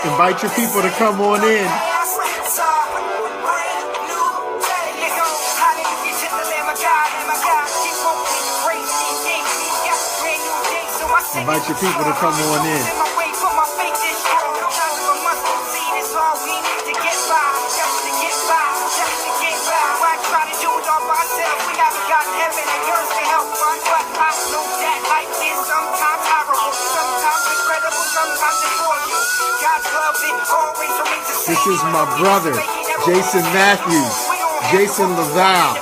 Invite your people to come on in. Invite your people to come on in. This is my brother, Jason Matthews, Jason Laval.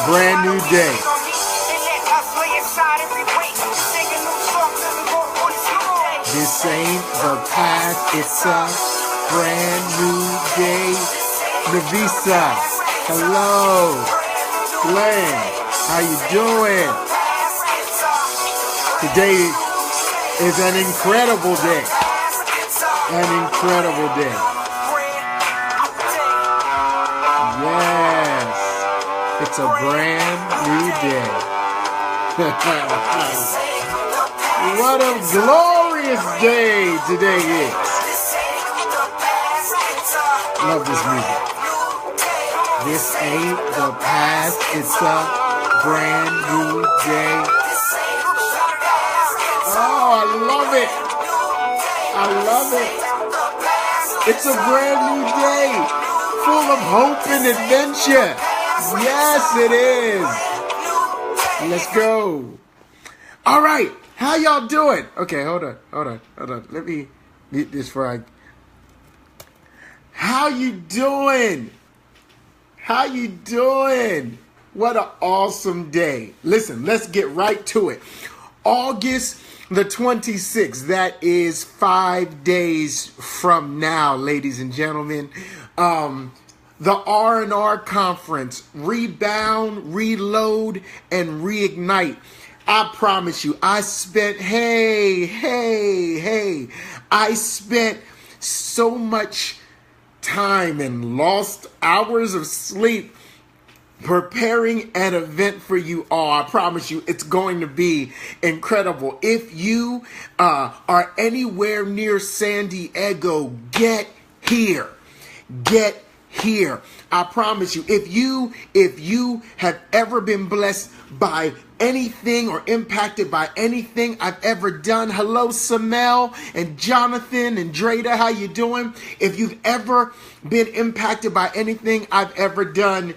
Brand new day. This ain't the past, it's a brand new day. Navisa, hello. Glenn, how you doing? Today is an incredible day. An incredible day. Yes, it's a brand new day. What a glorious day today is. Love this music. This ain't the past, it's a brand new day. Oh, I love it. I love it. It's a brand new day, full of hope and adventure. Yes, it is. Let's go. All right, how y'all doing? Okay, hold on. Let me get this right. How you doing? How you doing? What an awesome day. Listen, let's get right to it. August the 26th, that is 5 days from now, ladies and gentlemen. The R&R Conference, Rebound, Reload, and Reignite. I promise you, I spent so much time and lost hours of sleep preparing an event for you all. I promise you, it's going to be incredible. If you are anywhere near San Diego, get here. Get here. I promise you, if you have ever been blessed by anything or impacted by anything I've ever done, hello Samel and Jonathan and Drada, how you doing? If you've ever been impacted by anything I've ever done,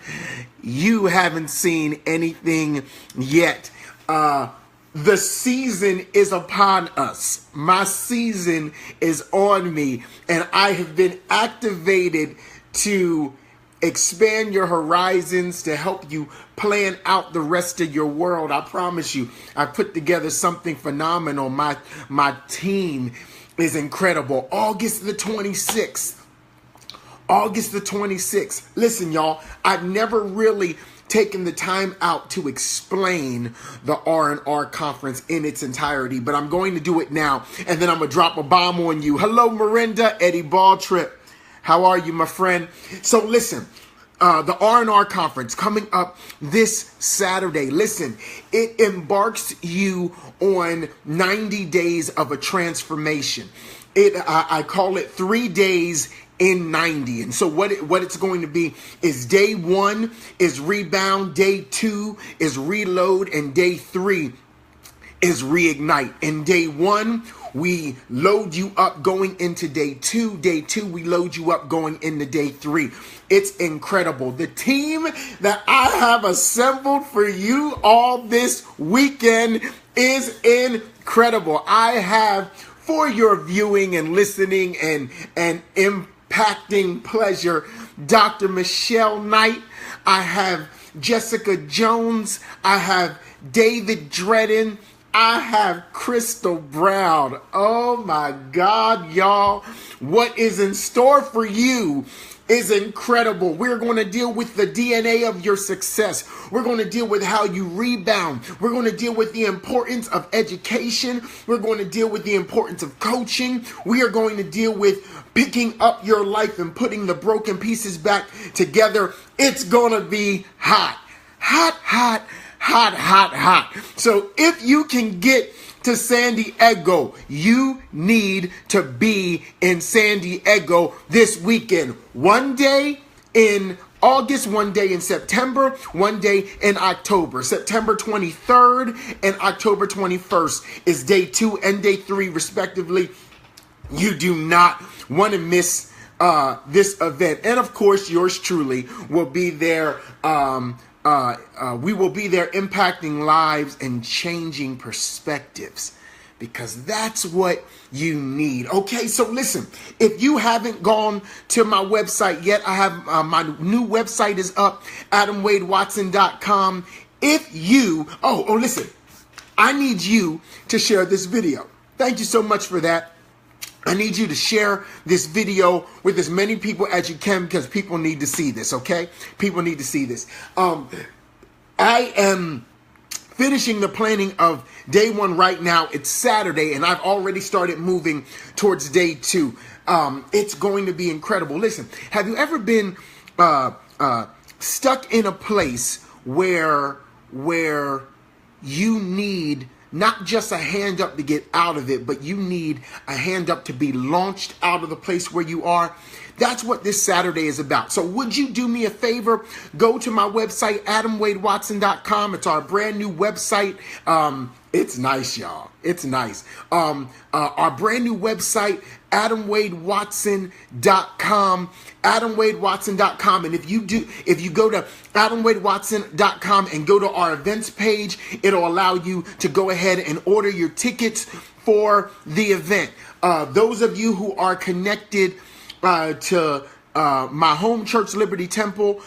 you haven't seen anything yet. The season is upon us. My season is on me, and I have been activated to expand your horizons, to help you plan out the rest of your world. I promise you, I put together something phenomenal. My team is incredible. August the 26th. August the 26th. Listen, y'all, I've never really taken the time out to explain the R&R Conference in its entirety, but I'm going to do it now, and then I'm going to drop a bomb on you. Hello, Miranda, Eddie Balltrip. How are you, my friend? So listen, the R&R Conference coming up this Saturday. Listen, it embarks you on 90 days of a transformation. I call it 3 days in 90. And so what it's going to be is day 1 is Rebound, day 2 is Reload, and day 3 is Reignite. In day 1, we load you up going into day 2. Day 2, we load you up going into day 3. It's incredible. The team that I have assembled for you all this weekend is incredible. I have, for your viewing and listening and impacting pleasure, Dr. Michelle Knight. I have Jessica Jones. I have David Dredden. I have Crystal Brown. Oh my God, y'all. What is in store for you is incredible. We're going to deal with the DNA of your success. We're going to deal with how you rebound. We're going to deal with the importance of education. We're going to deal with the importance of coaching. We are going to deal with picking up your life and putting the broken pieces back together. It's going to be hot, hot, hot, hot, hot, hot. So if you can get to San Diego, you need to be in San Diego this weekend. One day in August, one day in September, one day in October. September 23rd and October 21st is day 2 and day 3 respectively. You do not want to miss this event. And of course, yours truly will be there. We will be there impacting lives and changing perspectives, because that's what you need. Okay, so listen, if you haven't gone to my website yet, I have my new website is up, AdamWadeWatson.com. If you, listen, I need you to share this video. Thank you so much for that. I need you to share this video with as many people as you can, because people need to see this, okay? People need to see this. I am finishing the planning of day 1 right now. It's Saturday, and I've already started moving towards day 2. It's going to be incredible. Listen, have you ever been stuck in a place where you need not just a hand up to get out of it, but you need a hand up to be launched out of the place where you are? That's what this Saturday is about. So would you do me a favor? Go to my website, AdamWadeWatson.com. It's our brand new website. It's nice, y'all. It's nice. Our brand new website, AdamWadeWatson.com, AdamWadeWatson.com. And if you go to AdamWadeWatson.com and go to our events page, it'll allow you to go ahead and order your tickets for the event. Those of you who are connected to my home church, Liberty Temple,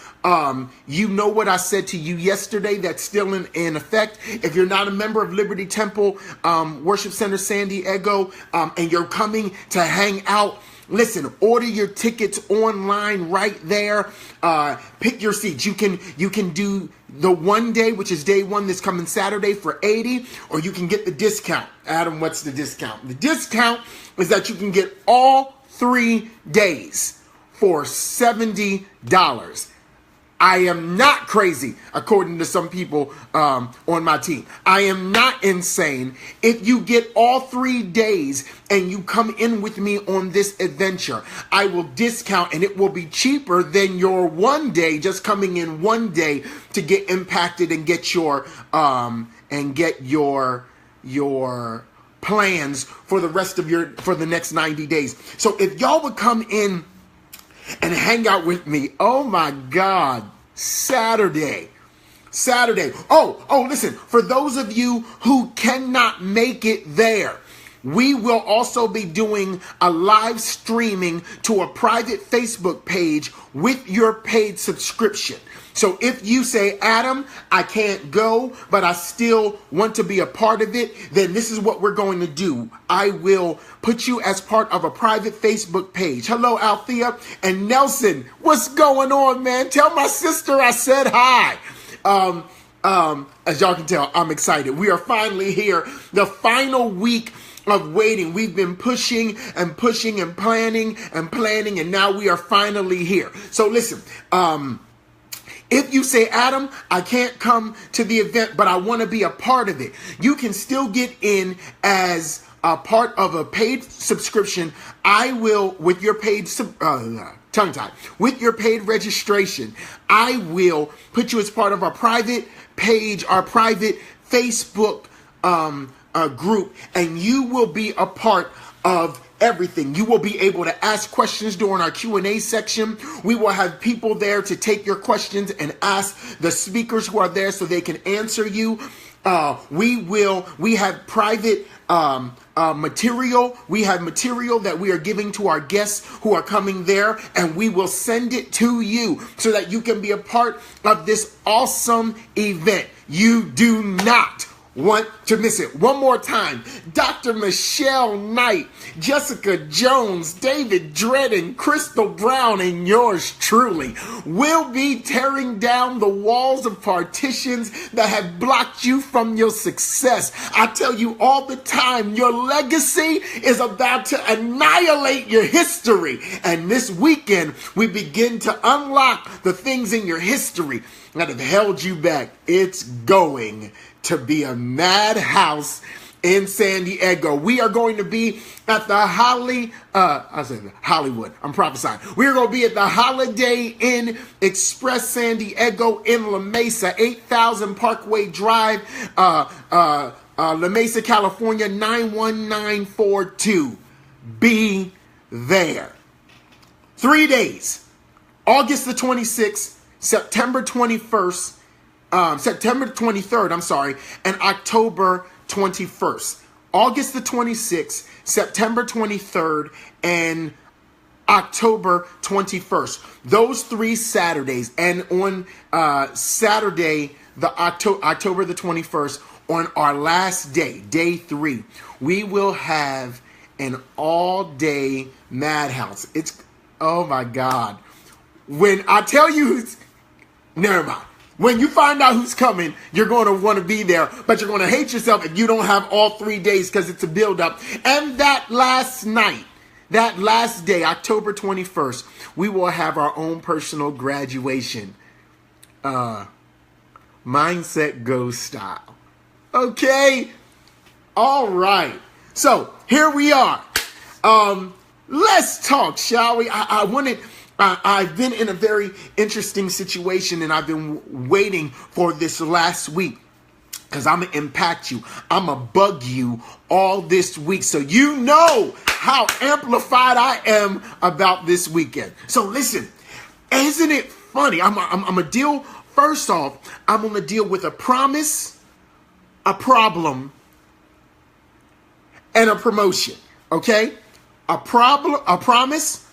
you know what I said to you yesterday. That's still in effect. If you're not a member of Liberty Temple Worship Center San Diego, and you're coming to hang out, listen, order your tickets online right there. Pick your seats. You can do the one day, which is day 1 this coming Saturday, for $80, or you can get the discount. Adam, what's the discount? The discount is that you can get all 3 days for $70. I am not crazy, according to some people on my team. I am not insane. If you get all 3 days and you come in with me on this adventure, I will discount, and it will be cheaper than your one day, just coming in one day to get impacted and get your plans for the rest of for the next 90 days. So if y'all would come in and hang out with me, oh my God, Saturday. Oh, listen, for those of you who cannot make it there, we will also be doing a live streaming to a private Facebook page with your paid subscription. So if you say, Adam, I can't go, but I still want to be a part of it, then this is what we're going to do. I will put you as part of a private Facebook page. Hello, Althea and Nelson. What's going on, man? Tell my sister I said hi. As y'all can tell, I'm excited. We are finally here. The final week of waiting. We've been pushing and pushing and planning, and now we are finally here. So listen, if you say, Adam, I can't come to the event, but I want to be a part of it, you can still get in as a part of a paid subscription. I will, with your paid with your paid registration, I will put you as part of our private page, our private Facebook group, and you will be a part of everything. You will be able to ask questions during our Q&A section. We will have people there to take your questions and ask the speakers who are there so they can answer you. We have private material. We have material that we are giving to our guests who are coming there, and we will send it to you so that you can be a part of this awesome event. You do not want to miss it. One more time. Dr. Michelle Knight, Jessica Jones, David Dredden, Crystal Brown, and yours truly will be tearing down the walls of partitions that have blocked you from your success. I tell you all the time, your legacy is about to annihilate your history. And this weekend, we begin to unlock the things in your history that have held you back. It's going to be a madhouse in San Diego. We are going to be at the Hollywood. I'm prophesying. We're going to be at the Holiday Inn Express San Diego in La Mesa, 8000 Parkway Drive, La Mesa, California, 91942. Be there. 3 days. August the 26th, September 21st, September 23rd, and October 21st. August the 26th, September 23rd, and October 21st. Those 3 Saturdays. And on Saturday, October the 21st, on our last day, day 3, we will have an all-day madhouse. It's, oh my God. When I tell you, never mind. When you find out who's coming, you're going to want to be there, but you're going to hate yourself if you don't have all 3 days because it's a build-up. And that last night, that last day, October 21st, we will have our own personal graduation. MindSetGo style. Okay? All right. So, here we are. Let's talk, shall we? I've been in a very interesting situation, and I've been waiting for this last week because I'm going to impact you. I'm going to bug you all this week so you know how amplified I am about this weekend. So listen, isn't it funny? I'm going to deal, first off, I'm going to deal with a promise, a problem, and a promotion, okay? A promise,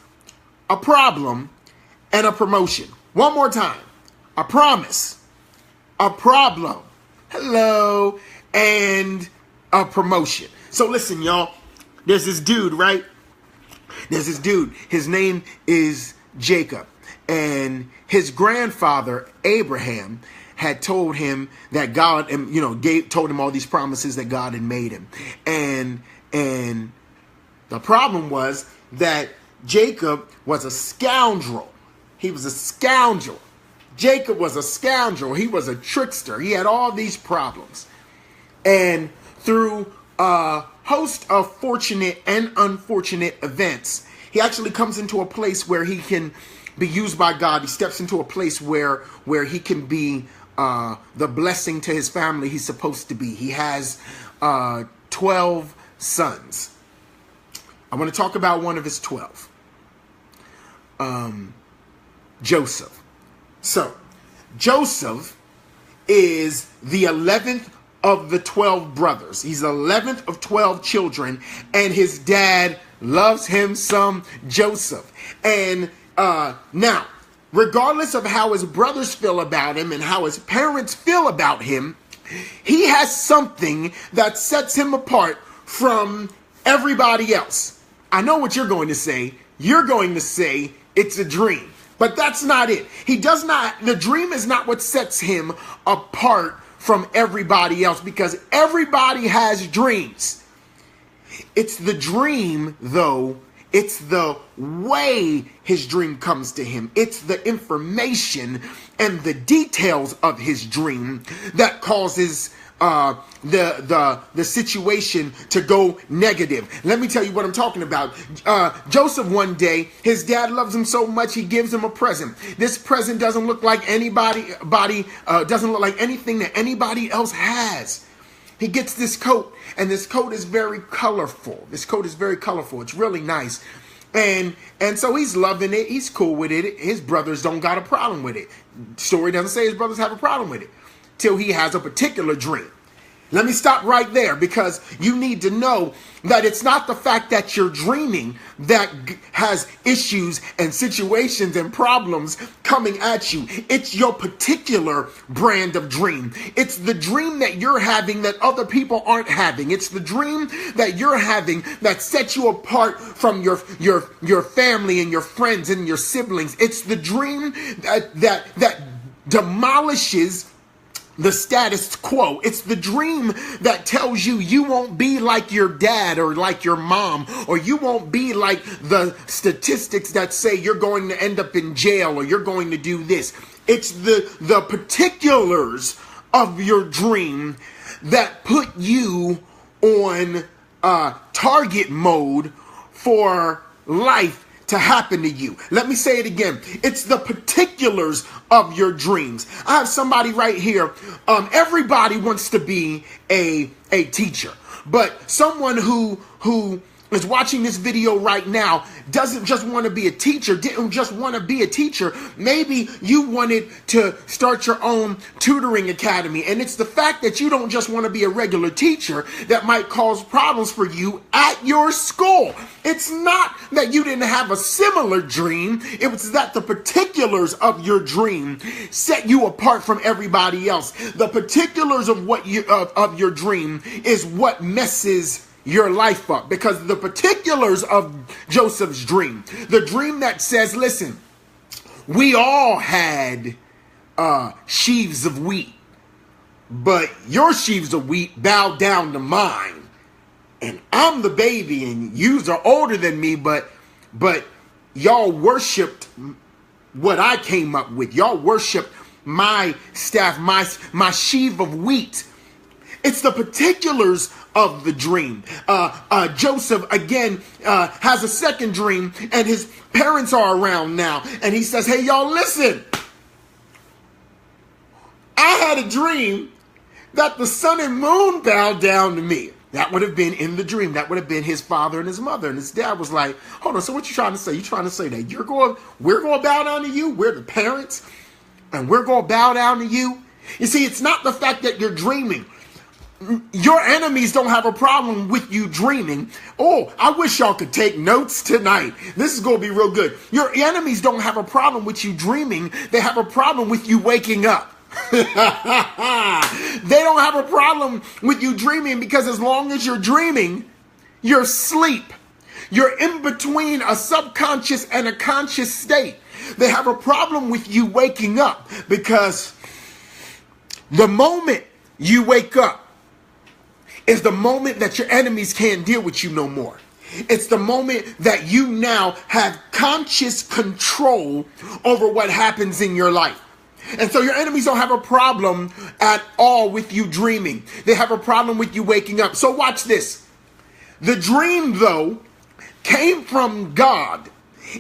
a problem, and a promotion. One more time. A promise, a problem, hello, and a promotion. So listen, y'all. There's this dude, right? There's this dude. His name is Jacob. And his grandfather, Abraham, had told him that God, told him all these promises that God had made him. And the problem was that Jacob was a scoundrel. He was a scoundrel. Jacob was a scoundrel. He was a trickster. He had all these problems. And through a host of fortunate and unfortunate events, he actually comes into a place where he can be used by God. He steps into a place where he can be the blessing to his family he's supposed to be. He has 12 sons. I want to talk about one of his 12. Joseph. So, Joseph is the 11th of the 12 brothers. He's the 11th of 12 children, and his dad loves him some Joseph. And now, regardless of how his brothers feel about him and how his parents feel about him, he has something that sets him apart from everybody else. I know what you're going to say. You're going to say it's a dream. But that's not it. The dream is not what sets him apart from everybody else, because everybody has dreams. It's the dream, though. It's the way his dream comes to him. It's the information and the details of his dream that causes the situation to go negative. Let me tell you what I'm talking about. Joseph, one day, his dad loves him so much he gives him a present. This present doesn't look like doesn't look like anything that anybody else has. He gets this coat, and this coat is very colorful. It's really nice. And so he's loving it. He's cool with it. His brothers don't got a problem with it. Story doesn't say his brothers have a problem with it till he has a particular dream. Let me stop right there, because you need to know that it's not the fact that you're dreaming that has issues and situations and problems coming at you. It's your particular brand of dream. It's the dream that you're having that other people aren't having. It's the dream that you're having that sets you apart from your family and your friends and your siblings. It's the dream that demolishes the status quo. It's the dream that tells you you won't be like your dad or like your mom, or you won't be like the statistics that say you're going to end up in jail or you're going to do this. It's the particulars of your dream that put you on target mode for life to happen to you. Let me say it again. It's the particulars of your dreams. I have somebody right here. Everybody wants to be a teacher, but someone who is watching this video right now doesn't just want to be a teacher, didn't just want to be a teacher. Maybe you wanted to start your own tutoring academy, and it's the fact that you don't just want to be a regular teacher that might cause problems for you at your school. It's not that you didn't have a similar dream. It was that the particulars of your dream set you apart from everybody else. The particulars of what of your dream is what messes your life up, because the particulars of Joseph's dream, the dream that says, listen, we all had sheaves of wheat, but your sheaves of wheat bowed down to mine, and I'm the baby and yous are older than me, but y'all worshipped what I came up with. Y'all worshipped my staff, my sheaf of wheat. It's the particulars of the dream. Joseph, again, has a second dream, and his parents are around now. And he says, hey, y'all, listen. I had a dream that the sun and moon bowed down to me. That would have been in the dream. That would have been his father and his mother. And his dad was like, hold on, so what you trying to say? You trying to say that we're going to bow down to you? We're the parents, and we're going to bow down to you? You see, it's not the fact that you're dreaming. Your enemies don't have a problem with you dreaming. Oh, I wish y'all could take notes tonight. This is going to be real good. Your enemies don't have a problem with you dreaming. They have a problem with you waking up. They don't have a problem with you dreaming, because as long as you're dreaming, you're asleep. You're in between a subconscious and a conscious state. They have a problem with you waking up, because the moment you wake up is the moment that your enemies can't deal with you no more. It's the moment that you now have conscious control over what happens in your life. And so your enemies don't have a problem at all with you dreaming. They have a problem with you waking up. So watch this. The dream, though, came from God.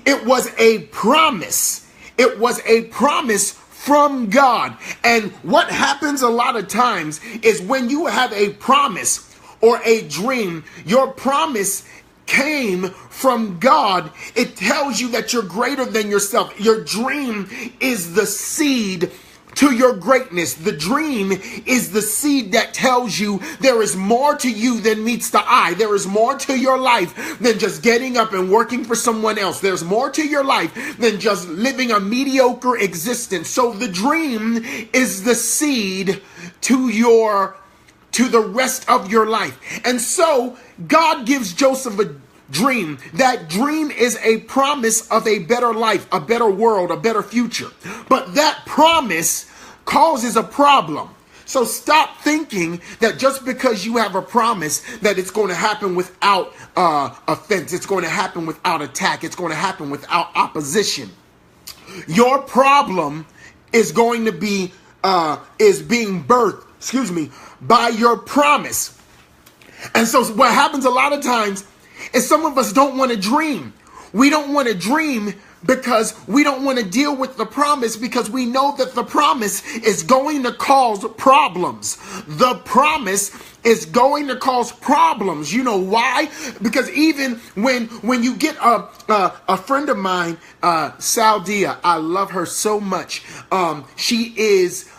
It was a promise. It was a promise from God. And what happens a lot of times is when you have a promise or a dream, your promise came from God. It tells you that you're greater than yourself. Your dream is the seed to your greatness. The dream is the seed that tells you there is more to you than meets the eye. There is more to your life than just getting up and working for someone else. There's more to your life than just living a mediocre existence. So the dream is the seed to the rest of your life. And so God gives Joseph a dream. That dream is a promise of a better life, a better world, a better future. But that promise causes a problem. So stop thinking that just because you have a promise that it's going to happen without offense, it's going to happen without attack, it's going to happen without opposition. Your problem is going to be is being birthed, by your promise. And so what happens a lot of times is some of us don't want to dream. We don't want to dream because we don't want to deal with the promise, because we know that the promise is going to cause problems. The promise is going to cause problems. You know why? Because even when you get a friend of mine, Saudia, I love her so much. She is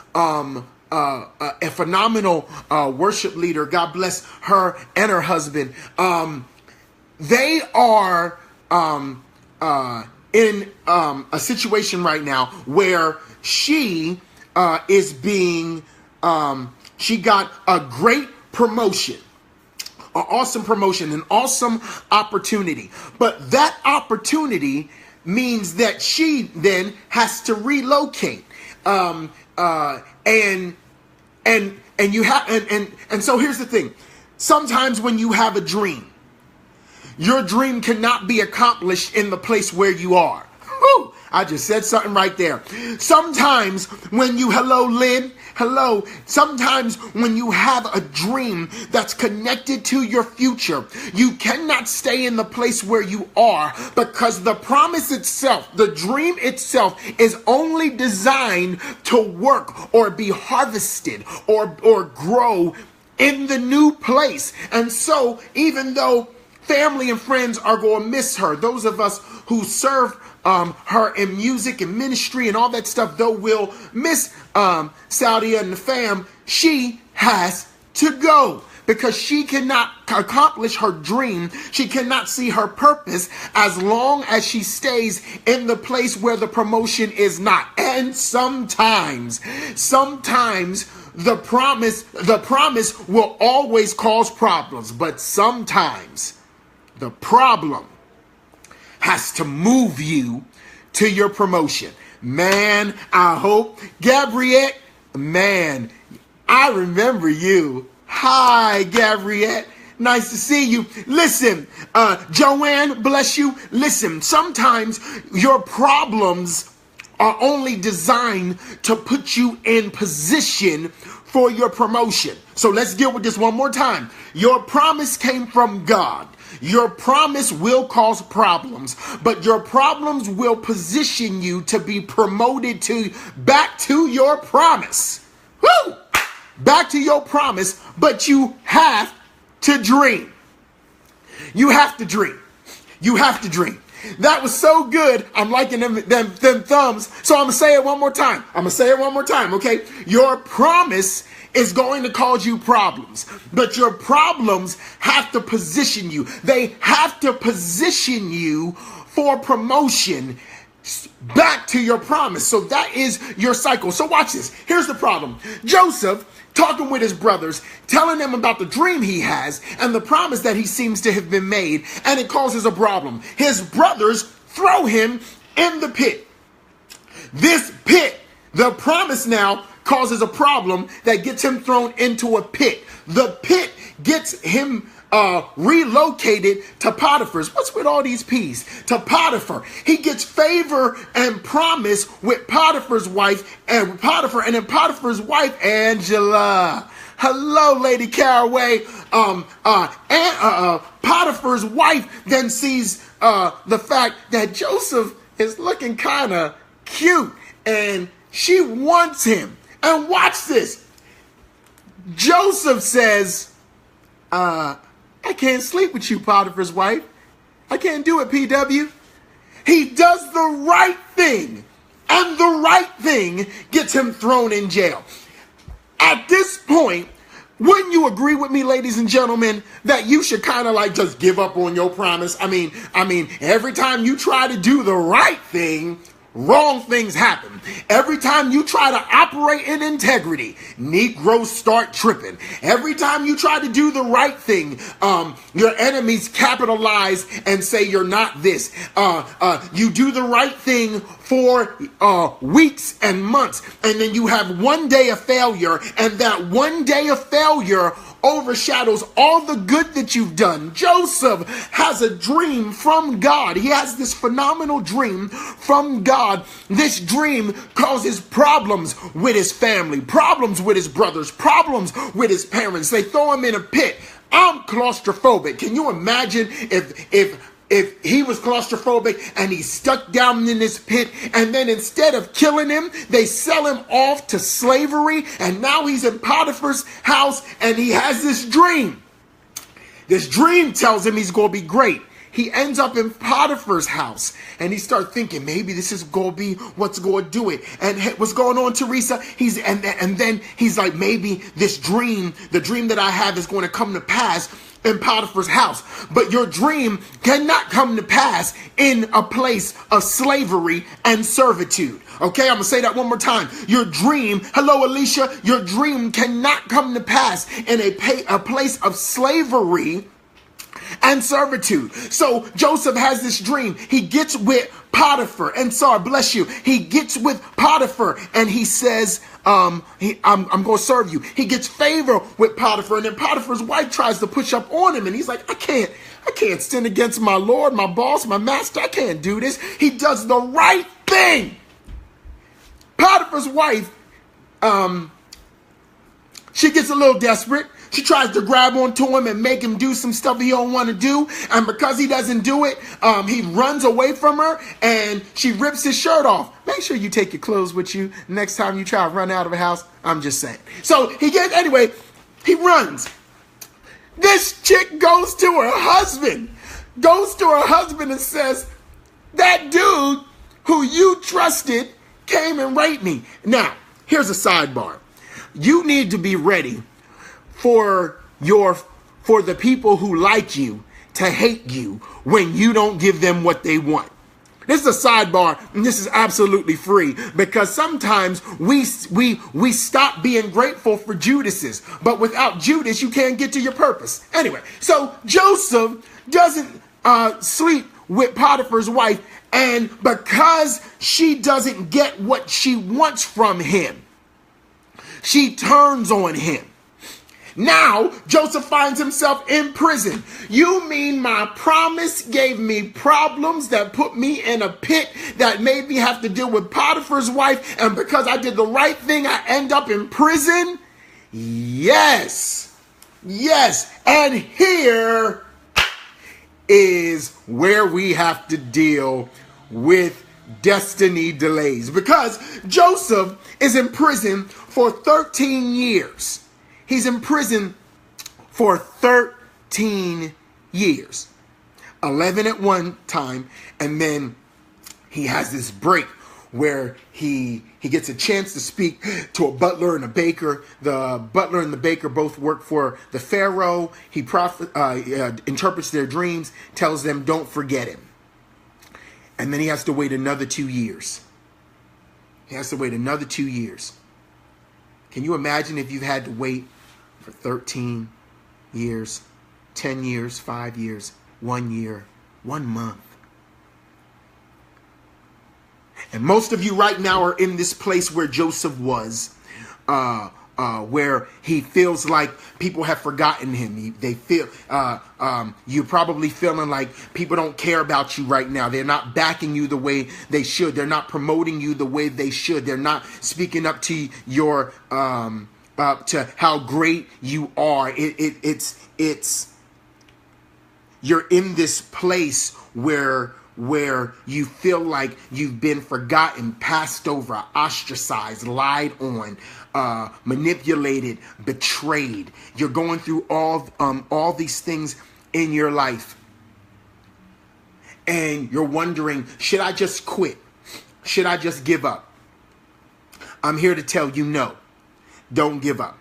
a phenomenal worship leader. God bless her and her husband. They are in a situation right now where she is being, she got a great promotion, an awesome promotion, an awesome opportunity. But that opportunity means that she then has to relocate. And you have, and so here's the thing. Sometimes when you have a dream, your dream cannot be accomplished in the place where you are. Woo! I just said something right there. Sometimes when you, sometimes when you have a dream that's connected to your future, you cannot stay in the place where you are, because the promise itself, the dream itself, is only designed to work or be harvested or grow in the new place. And so even though family and friends are going to miss her, those of us who serve her in music and ministry and all that stuff, though we'll miss Saudia and the fam, she has to go because she cannot accomplish her dream. She cannot see her purpose as long as she stays in the place where the promotion is not. And sometimes the promise will always cause problems, but sometimes the problem has to move you to your promotion. Man, I hope, Gabriette, man, I remember you. Hi, Gabriette. Nice to see you. Listen, Joanne, bless you. Listen, sometimes your problems are only designed to put you in position for your promotion. So let's deal with this one more time. Your promise came from God. Your promise will cause problems, but your problems will position you to be promoted back to your promise. Woo! Back to your promise, but you have to dream. You have to dream. You have to dream. That was so good. I'm liking them thumbs. So I'm going to say it one more time. Okay? Your promise is going to cause you problems, but your problems have to position you. They have to position you for promotion back to your promise. So that is your cycle. So watch this. Here's the problem. Joseph talking with his brothers, telling them about the dream he has and the promise that he seems to have been made, and it causes a problem. His brothers throw him in the pit. This pit, the promise now, causes a problem that gets him thrown into a pit. The pit gets him relocated to Potiphar's. What's with all these P's? To Potiphar. He gets favor and promise with Potiphar's wife, and then Potiphar's wife, Angela. Hello, Lady Caraway. Potiphar's wife then sees the fact that Joseph is looking kind of cute, and she wants him. And watch this. Joseph says, I can't sleep with you, Potiphar's wife. I can't do it, PW. He does the right thing, and the right thing gets him thrown in jail. At this point, wouldn't you agree with me, ladies and gentlemen, that you should kind of like just give up on your promise? I mean, every time you try to do the right thing, wrong things happen. Every time you try to operate in integrity, Negroes start tripping. Every time you try to do the right thing, your enemies capitalize and say you're not this. You do the right thing for weeks and months, and then you have one day of failure, and that one day of failure overshadows all the good that you've done. Joseph has a dream from God. He has this phenomenal dream from God. This dream causes problems with his family, problems with his brothers, problems with his parents. They throw him in a pit. I'm claustrophobic. Can you imagine if he was claustrophobic and he's stuck down in this pit, and then instead of killing him, they sell him off to slavery, and now he's in Potiphar's house and he has this dream. This dream tells him he's going to be great. he ends up in Potiphar's house, and he starts thinking, maybe this is going to be what's going to do it. And what's going on, Teresa? And then he's like, maybe this dream, the dream that I have, is going to come to pass in Potiphar's house. But your dream cannot come to pass in a place of slavery and servitude. Okay, I'm going to say that one more time. Your dream, hello Alicia, your dream cannot come to pass in a place of slavery and servitude. So Joseph has this dream. He gets with Potiphar, and Sarah, bless you. He gets with Potiphar, and he says, I'm going to serve you. He gets favor with Potiphar, and then Potiphar's wife tries to push up on him, and he's like, I can't sin against my Lord, my boss, my master. I can't do this. He does the right thing. Potiphar's wife, she gets a little desperate. She tries to grab onto him and make him do some stuff he don't want to do. And because he doesn't do it, he runs away from her and she rips his shirt off. Make sure you take your clothes with you next time you try to run out of a house. I'm just saying. So he runs. This chick goes to her husband and says, that dude who you trusted came and raped me. Now, here's a sidebar. You need to be ready for the people who like you to hate you when you don't give them what they want. This is a sidebar, and this is absolutely free, because sometimes we stop being grateful for Judases, but without Judas, you can't get to your purpose. Anyway, so Joseph doesn't sleep with Potiphar's wife, and because she doesn't get what she wants from him, she turns on him. Now, Joseph finds himself in prison. You mean my promise gave me problems that put me in a pit that made me have to deal with Potiphar's wife, and because I did the right thing, I end up in prison? Yes. Yes. And here is where we have to deal with destiny delays, because Joseph is in prison for 13 years. He's in prison for 13 years. 11 at one time, and then he has this break where he gets a chance to speak to a butler and a baker. The butler and the baker both work for the Pharaoh. He interprets their dreams, tells them don't forget him. And then he has to wait another 2 years. Can you imagine if you've had to wait for 13 years, 10 years, 5 years, 1 year, 1 month? And most of you right now are in this place where Joseph was, where he feels like people have forgotten him. They feel you're probably feeling like people don't care about you right now. They're not backing you the way they should. They're not promoting you the way they should. They're not speaking up to your to how great you are. It's you're in this place where you feel like you've been forgotten, passed over, ostracized, lied on, manipulated, betrayed. You're going through all these things in your life, and you're wondering, should I just quit? Should I just give up? I'm here to tell you, no, don't give up.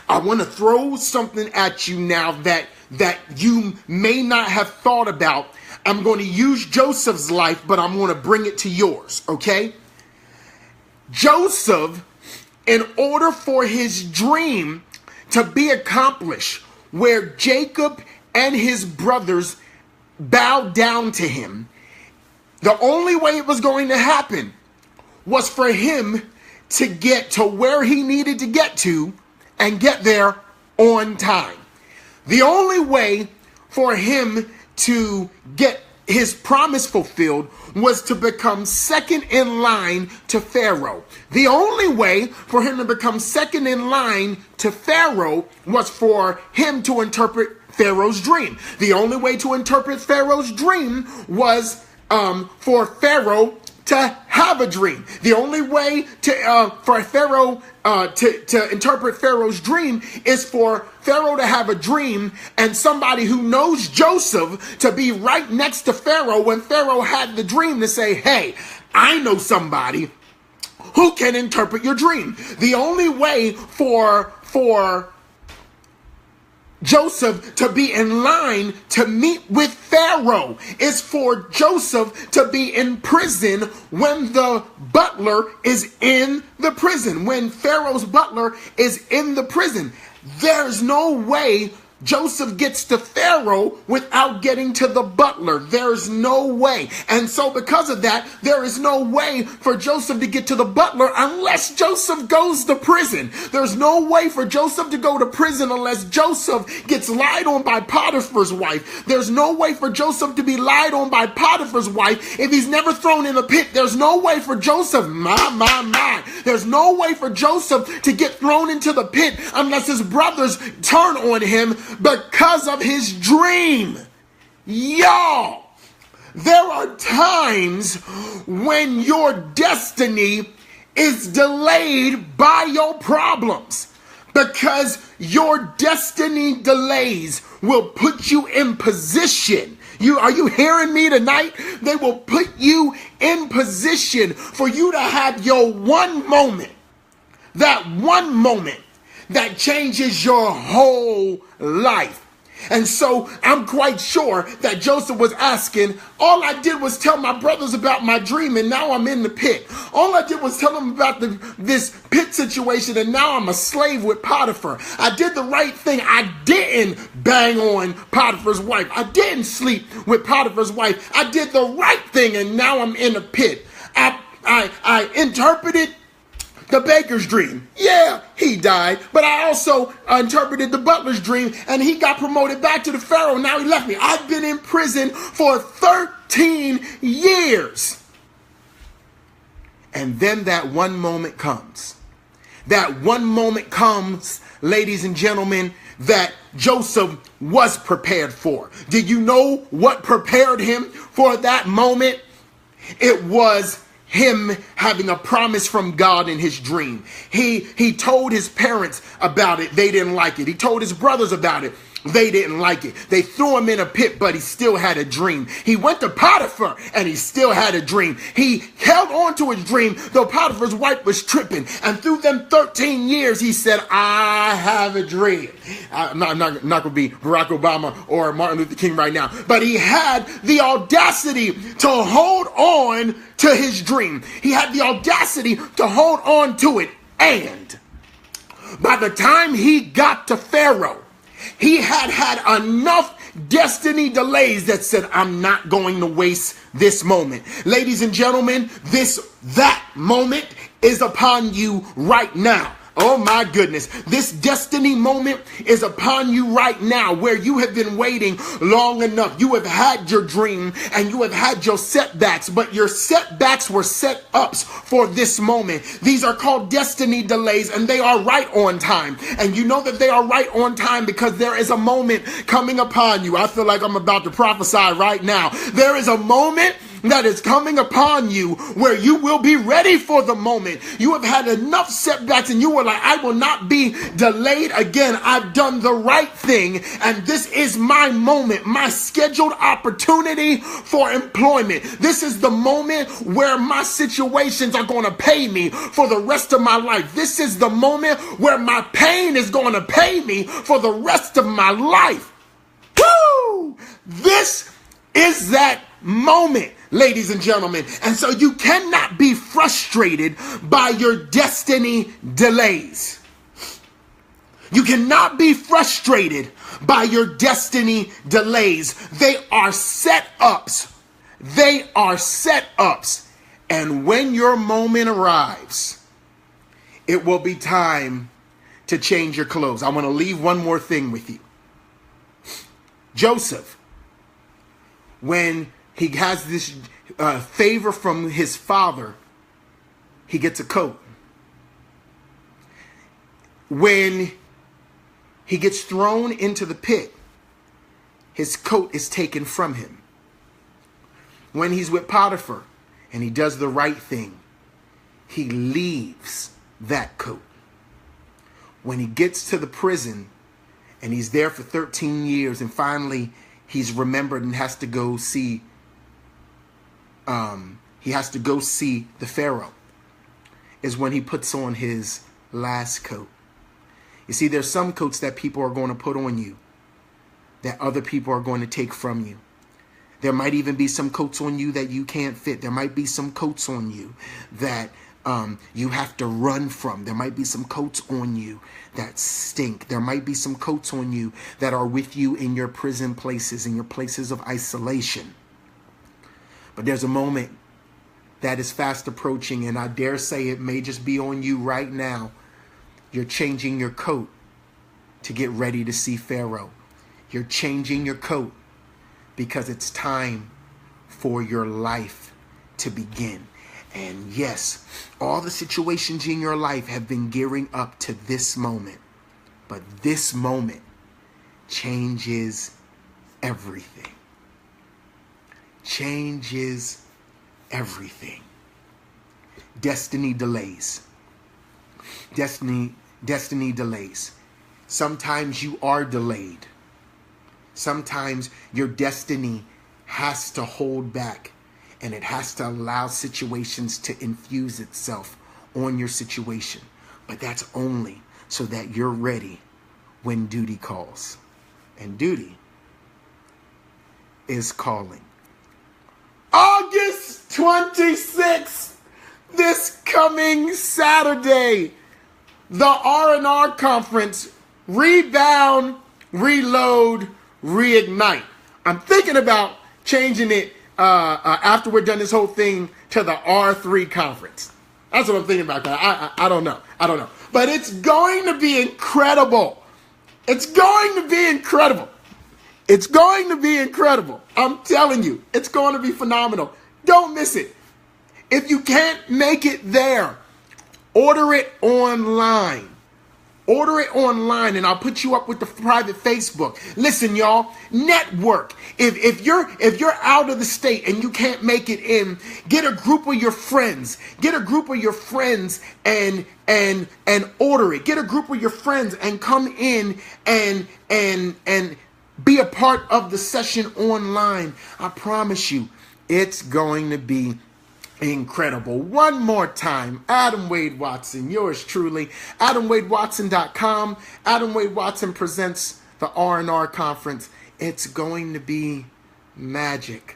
I want to throw something at you now that you may not have thought about. I'm going to use Joseph's life, but I'm going to bring it to yours, okay? Joseph, in order for his dream to be accomplished, where Jacob and his brothers bowed down to him, the only way it was going to happen was for him to get to where he needed to get to and get there on time. The only way for him to get his promise fulfilled was to become second in line to Pharaoh. The only way for him to become second in line to Pharaoh was for him to interpret Pharaoh's dream. The only way to interpret Pharaoh's dream was for Pharaoh to have a dream. The only way to for Pharaoh to interpret Pharaoh's dream is for Pharaoh to have a dream and somebody who knows Joseph to be right next to Pharaoh when Pharaoh had the dream to say, hey, I know somebody who can interpret your dream. The only way for Joseph to be in line to meet with Pharaoh is for Joseph to be in prison when the butler is in the prison. When Pharaoh's butler is in the prison, there's no way Joseph gets to Pharaoh without getting to the butler. There's no way. And so because of that, there is no way for Joseph to get to the butler unless Joseph goes to prison. There's no way for Joseph to go to prison unless Joseph gets lied on by Potiphar's wife. There's no way for Joseph to be lied on by Potiphar's wife if he's never thrown in a pit. There's no way for Joseph, There's no way for Joseph to get thrown into the pit unless his brothers turn on him because of his dream. Y'all, there are times when your destiny is delayed by your problems, because your destiny delays will put you in position. Are you hearing me tonight? They will put you in position for you to have your one moment, that one moment that changes your whole life. And so I'm quite sure that Joseph was asking, all I did was tell my brothers about my dream and now I'm in the pit. All I did was tell them about this pit situation and now I'm a slave with Potiphar. I did the right thing. I didn't bang on Potiphar's wife. I didn't sleep with Potiphar's wife. I did the right thing and now I'm in a pit. I interpreted the baker's dream. Yeah, he died. But I also interpreted the butler's dream and he got promoted back to the Pharaoh. Now he left me. I've been in prison for 13 years. And then that one moment comes. That one moment comes, ladies and gentlemen, that Joseph was prepared for. Did you know what prepared him for that moment? It was him having a promise from God in his dream. He told his parents about it. They didn't like it. He told his brothers about it. They didn't like it. They threw him in a pit, but he still had a dream. He went to Potiphar and he still had a dream. He held on to his dream, though Potiphar's wife was tripping. And through them 13 years, he said, I have a dream. I'm not going to be Barack Obama or Martin Luther King right now, but he had the audacity to hold on to his dream. He had the audacity to hold on to it. And by the time he got to Pharaoh, he had enough destiny delays that said, I'm not going to waste this moment. Ladies and gentlemen, that moment is upon you right now. Oh my goodness. This destiny moment is upon you right now, where you have been waiting long enough. You have had your dream and you have had your setbacks, but your setbacks were set ups for this moment. These are called destiny delays and they are right on time. And you know that they are right on time because there is a moment coming upon you. I feel like I'm about to prophesy right now. There is a moment that is coming upon you where you will be ready for the moment. You have had enough setbacks and you were like, I will not be delayed again. I've done the right thing and this is my moment, my scheduled opportunity for employment. This is the moment where my situations are going to pay me for the rest of my life. This is the moment where my pain is going to pay me for the rest of my life. Woo! This is that moment, ladies and gentlemen. And so you cannot be frustrated by your destiny delays. You cannot be frustrated by your destiny delays. They are set-ups. They are set-ups. And when your moment arrives, it will be time to change your clothes. I want to leave one more thing with you. Joseph, when he has this favor from his father, he gets a coat. When he gets thrown into the pit, his coat is taken from him. When he's with Potiphar and he does the right thing, he leaves that coat. When he gets to the prison and he's there for 13 years and finally he's remembered and has to go see the Pharaoh, is when he puts on his last coat. You see, there's some coats that people are going to put on you that other people are going to take from you. There might even be some coats on you that you can't fit. There might be some coats on you that you have to run from. There might be some coats on you that stink. There might be some coats on you that are with you in your prison places, in your places of isolation. But there's a moment that is fast approaching, and I dare say it may just be on you right now. You're changing your coat to get ready to see Pharaoh. You're changing your coat because it's time for your life to begin. And yes, all the situations in your life have been gearing up to this moment. But this moment changes everything. Changes everything. Destiny delays. Destiny delays. Sometimes you are delayed. Sometimes your destiny has to hold back, and it has to allow situations to infuse itself on your situation. But that's only so that you're ready when duty calls. And duty is calling. August 26th, this coming Saturday, the R&R Conference, Rebound, Reload, Reignite. I'm thinking about changing it after we're done this whole thing to the R3 Conference. That's what I'm thinking about. I don't know. But it's going to be incredible. It's going to be incredible. It's going to be incredible. I'm telling you, it's going to be phenomenal. Don't miss it. If you can't make it there, order it online. Order it online, and I'll put you up with the private Facebook. Listen, y'all, network. If you're out of the state and you can't make it in, get a group of your friends. Get a group of your friends and order it. Get a group of your friends and come in and be a part of the session online. I promise you, it's going to be incredible. One more time, Adam Wade Watson, yours truly, AdamWadeWatson.com. Adam Wade Watson presents the R&R Conference. It's going to be magic.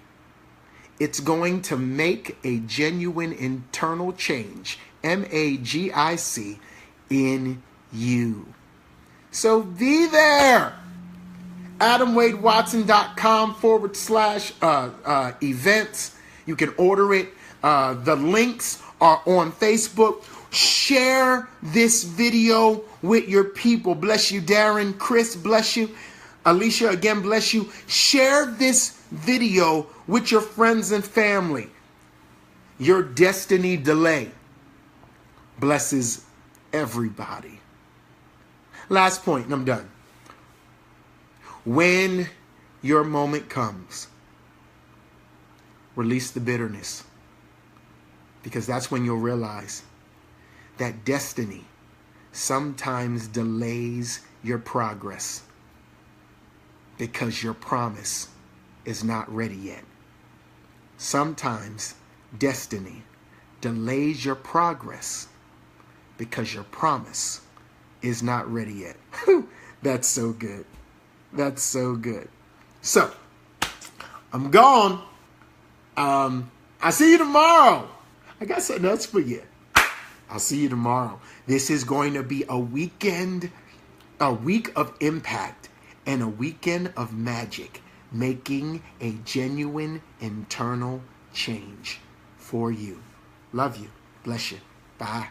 It's going to make a genuine internal change, MAGIC, in you. So be there. AdamWadeWatson.com/events. You can order it. The links are on Facebook. Share this video with your people. Bless you, Darren. Chris, bless you. Alicia, again, bless you. Share this video with your friends and family. Your destiny delay blesses everybody. Last point, and I'm done. When your moment comes, release the bitterness. Because that's when you'll realize that destiny sometimes delays your progress because your promise is not ready yet. Sometimes destiny delays your progress because your promise is not ready yet. That's so good. That's so good. So, I'm gone. I'll see you tomorrow. I got something else for you. I'll see you tomorrow. This is going to be a week of impact and a weekend of magic, making a genuine internal change for you. Love you. Bless you. Bye.